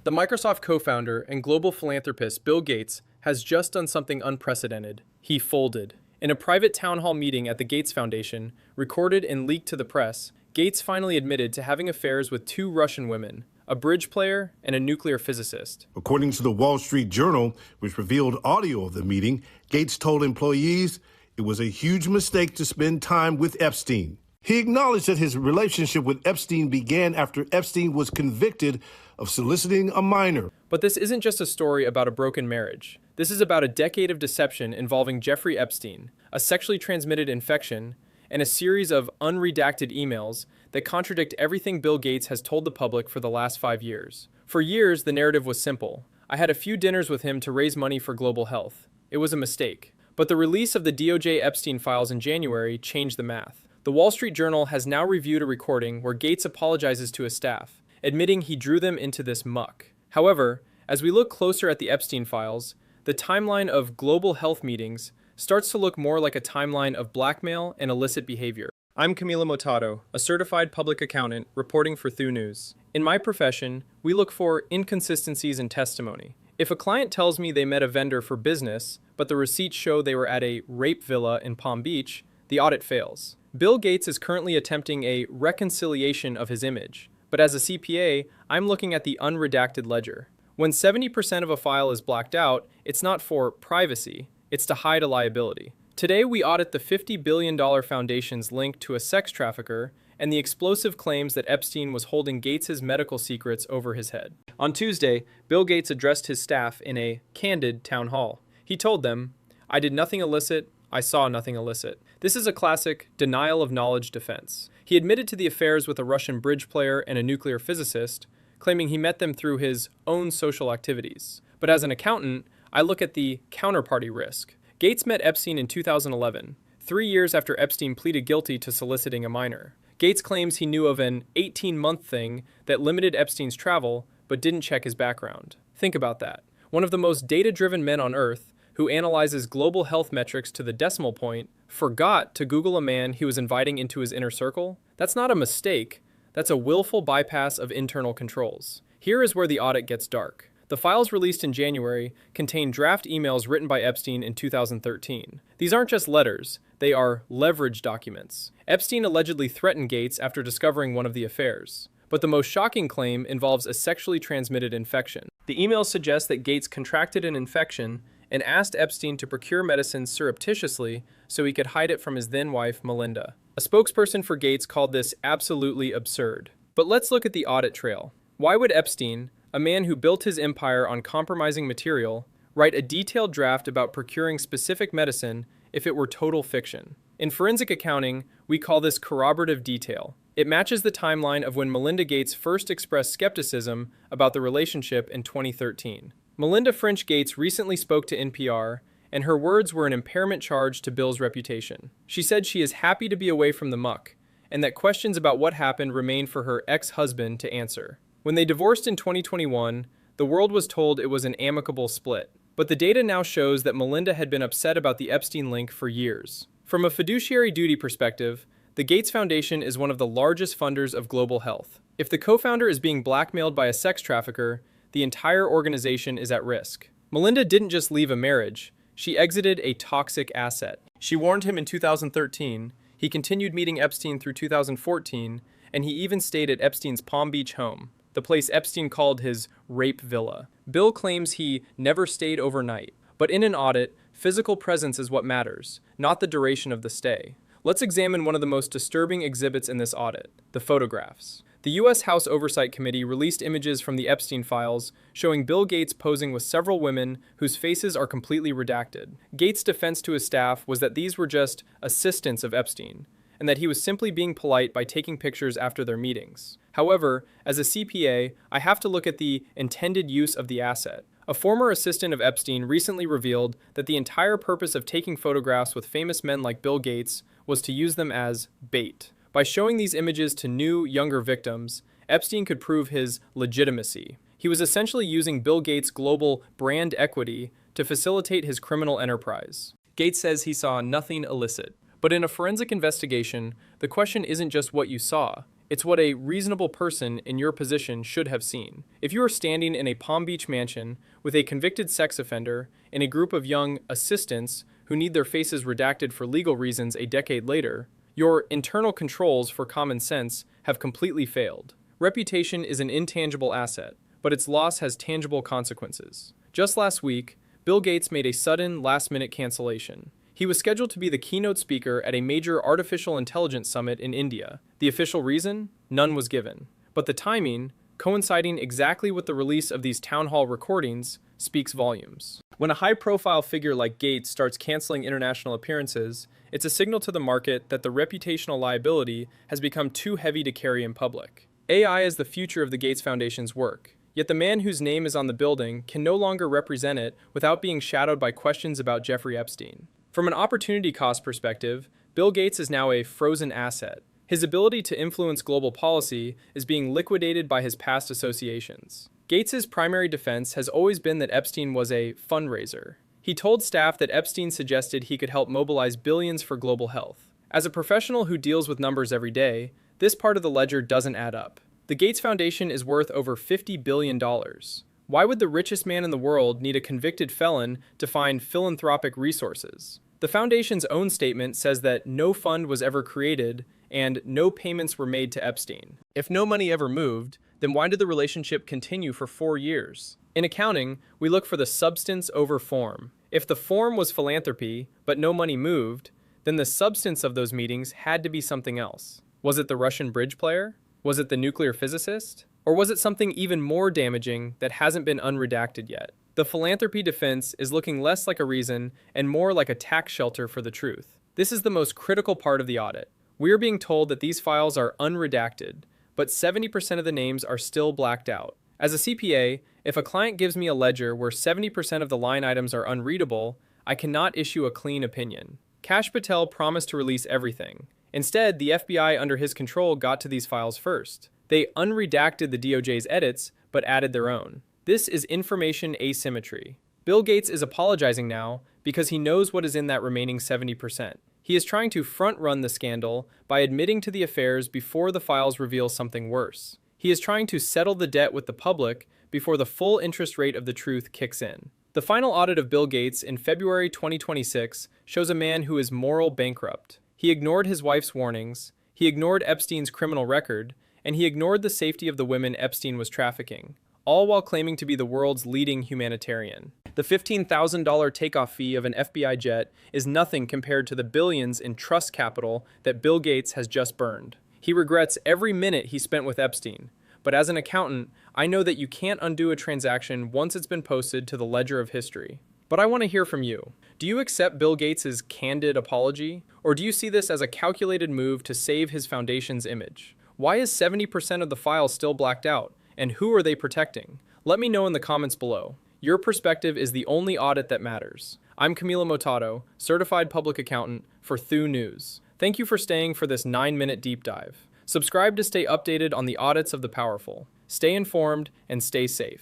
The Microsoft co-founder and global philanthropist Bill Gates has just done something unprecedented. He folded. In a private town hall meeting at the Gates Foundation, recorded and leaked to the press, Gates finally admitted to having affairs with two Russian women, a bridge player and a nuclear physicist. According to the Wall Street Journal, which revealed audio of the meeting, Gates told employees it was a huge mistake to spend time with Epstein. He acknowledged that his relationship with Epstein began after Epstein was convicted of soliciting a minor. But this isn't just a story about a broken marriage. This is about a decade of deception involving Jeffrey Epstein, a sexually transmitted infection, and a series of unredacted emails that contradict everything Bill Gates has told the public for the last 5 years. For years, the narrative was simple. I had a few dinners with him to raise money for global health. It was a mistake. But the release of the DOJ Epstein files in January changed the math. The Wall Street Journal has now reviewed a recording where Gates apologizes to his staff, admitting he drew them into this muck. However, as we look closer at the Epstein files, the timeline of global health meetings starts to look more like a timeline of blackmail and illicit behavior. I'm Camila Motado, a certified public accountant reporting for Thu News. In my profession, we look for inconsistencies in testimony. If a client tells me they met a vendor for business, but the receipts show they were at a rape villa in Palm Beach, the audit fails. Bill Gates is currently attempting a reconciliation of his image, but as a CPA, I'm looking at the unredacted ledger. When 70% of a file is blacked out, it's not for privacy, it's to hide a liability. Today, we audit the $50 billion foundation's link to a sex trafficker and the explosive claims that Epstein was holding Gates's medical secrets over his head. On Tuesday, Bill Gates addressed his staff in a candid town hall. He told them, "I did nothing illicit, I saw nothing illicit." This is a classic denial of knowledge defense. He admitted to the affairs with a Russian bridge player and a nuclear physicist, claiming he met them through his own social activities. But as an accountant, I look at the counterparty risk. Gates met Epstein in 2011, 3 years after Epstein pleaded guilty to soliciting a minor. Gates claims he knew of an 18-month thing that limited Epstein's travel, but didn't check his background. Think about that. One of the most data-driven men on Earth, who analyzes global health metrics to the decimal point, forgot to Google a man he was inviting into his inner circle? That's not a mistake. That's a willful bypass of internal controls. Here is where the audit gets dark. The files released in January contain draft emails written by Epstein in 2013. These aren't just letters, they are leverage documents. Epstein allegedly threatened Gates after discovering one of the affairs. But the most shocking claim involves a sexually transmitted infection. The emails suggest that Gates contracted an infection and asked Epstein to procure medicines surreptitiously so he could hide it from his then-wife, Melinda. A spokesperson for Gates called this absolutely absurd. But let's look at the audit trail. Why would Epstein, a man who built his empire on compromising material, write a detailed draft about procuring specific medicine if it were total fiction? In forensic accounting, we call this corroborative detail. It matches the timeline of when Melinda Gates first expressed skepticism about the relationship in 2013. Melinda French Gates recently spoke to NPR, and her words were an impairment charge to Bill's reputation. She said she is happy to be away from the muck, and that questions about what happened remain for her ex-husband to answer. When they divorced in 2021, the world was told it was an amicable split. But the data now shows that Melinda had been upset about the Epstein link for years. From a fiduciary duty perspective, the Gates Foundation is one of the largest funders of global health. If the co-founder is being blackmailed by a sex trafficker, the entire organization is at risk. Melinda didn't just leave a marriage, she exited a toxic asset. She warned him in 2013, he continued meeting Epstein through 2014, and he even stayed at Epstein's Palm Beach home, the place Epstein called his rape villa. Bill claims he never stayed overnight, but in an audit, physical presence is what matters, not the duration of the stay. Let's examine one of the most disturbing exhibits in this audit, the photographs. The U.S. House Oversight Committee released images from the Epstein files showing Bill Gates posing with several women whose faces are completely redacted. Gates' defense to his staff was that these were just assistants of Epstein, and that he was simply being polite by taking pictures after their meetings. However, as a CPA, I have to look at the intended use of the asset. A former assistant of Epstein recently revealed that the entire purpose of taking photographs with famous men like Bill Gates was to use them as bait. By showing these images to new, younger victims, Epstein could prove his legitimacy. He was essentially using Bill Gates' global brand equity to facilitate his criminal enterprise. Gates says he saw nothing illicit. But in a forensic investigation, the question isn't just what you saw, It's what a reasonable person in your position should have seen. If you are standing in a Palm Beach mansion with a convicted sex offender and a group of young assistants who need their faces redacted for legal reasons a decade later, your internal controls for common sense have completely failed. Reputation is an intangible asset, but its loss has tangible consequences. Just last week, Bill Gates made a sudden, last-minute cancellation. He was scheduled to be the keynote speaker at a major artificial intelligence summit in India. The official reason? None was given. But the timing, coinciding exactly with the release of these town hall recordings, speaks volumes. When a high-profile figure like Gates starts canceling international appearances, it's a signal to the market that the reputational liability has become too heavy to carry in public. AI is the future of the Gates Foundation's work. Yet the man whose name is on the building can no longer represent it without being shadowed by questions about Jeffrey Epstein. From an opportunity cost perspective, Bill Gates is now a frozen asset. His ability to influence global policy is being liquidated by his past associations. Gates's primary defense has always been that Epstein was a fundraiser. He told staff that Epstein suggested he could help mobilize billions for global health. As a professional who deals with numbers every day, this part of the ledger doesn't add up. The Gates Foundation is worth over $50 billion. Why would the richest man in the world need a convicted felon to find philanthropic resources? The foundation's own statement says that no fund was ever created and no payments were made to Epstein. If no money ever moved, then why did the relationship continue for 4 years? In accounting, we look for the substance over form. If the form was philanthropy, but no money moved, then the substance of those meetings had to be something else. Was it the Russian bridge player? Was it the nuclear physicist? Or was it something even more damaging that hasn't been unredacted yet? The philanthropy defense is looking less like a reason and more like a tax shelter for the truth. This is the most critical part of the audit. We are being told that these files are unredacted, but 70% of the names are still blacked out. As a CPA, if a client gives me a ledger where 70% of the line items are unreadable, I cannot issue a clean opinion. Kash Patel promised to release everything. Instead, the FBI under his control got to these files first. They unredacted the DOJ's edits, but added their own. This is information asymmetry. Bill Gates is apologizing now because he knows what is in that remaining 70%. He is trying to front-run the scandal by admitting to the affairs before the files reveal something worse. He is trying to settle the debt with the public before the full interest rate of the truth kicks in. The final audit of Bill Gates in February 2026 shows a man who is moral bankrupt. He ignored his wife's warnings, he ignored Epstein's criminal record, and he ignored the safety of the women Epstein was trafficking, all while claiming to be the world's leading humanitarian. The $15,000 takeoff fee of an FBI jet is nothing compared to the billions in trust capital that Bill Gates has just burned. He regrets every minute he spent with Epstein, but as an accountant, I know that you can't undo a transaction once it's been posted to the ledger of history. But I want to hear from you. Do you accept Bill Gates' candid apology? Or do you see this as a calculated move to save his foundation's image? Why is 70% of the files still blacked out? And who are they protecting? Let me know in the comments below. Your perspective is the only audit that matters. I'm Camilo Motato, Certified Public Accountant for Thu News. Thank you for staying for this 9-minute deep dive. Subscribe to stay updated on the audits of the powerful. Stay informed and stay safe.